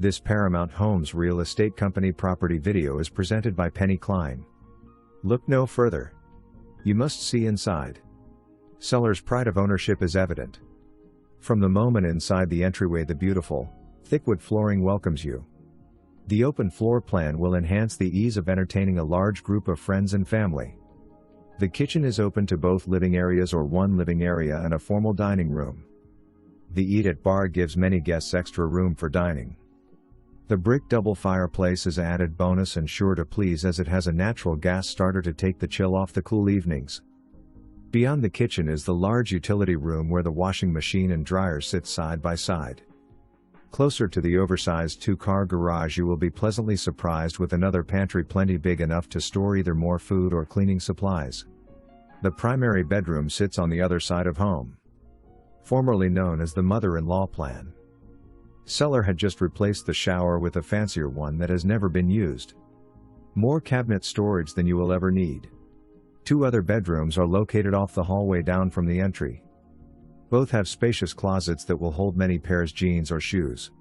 This Paramount Homes real estate company property video is presented by Penny Klein. Look no further. You must see inside. Seller's pride of ownership is evident. From the moment inside the entryway, the beautiful, thick wood flooring welcomes you. The open floor plan will enhance the ease of entertaining a large group of friends and family. The kitchen is open to both living areas or one living area and a formal dining room. The Eat at bar gives many guests extra room for dining. The brick double fireplace is an added bonus and sure to please as it has a natural gas starter to take the chill off the cool evenings. Beyond the kitchen is the large utility room where the washing machine and dryer sit side by side. Closer to the oversized two-car garage, you will be pleasantly surprised with another pantry plenty big enough to store either more food or cleaning supplies. The primary bedroom sits on the other side of home. Formerly known as the mother-in-law plan. Seller had just replaced the shower with a fancier one that has never been used. More cabinet storage than you will ever need. Two other bedrooms are located off the hallway down from the entry. Both have spacious closets that will hold many pairs jeans or shoes.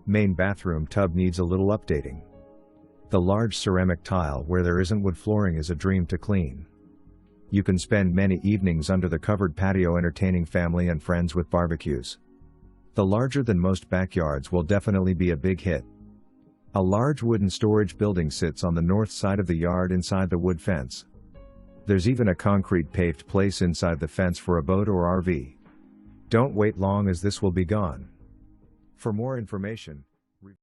Main bathroom tub needs a little updating. The large ceramic tile where there isn't wood flooring is a dream to clean. You can spend many evenings under the covered patio entertaining family and friends with barbecues. The larger than most backyards will definitely be a big hit. A large wooden storage building sits on the north side of the yard inside the wood fence. There's even a concrete paved place inside the fence for a boat or RV. Don't wait long as this will be gone. For more information,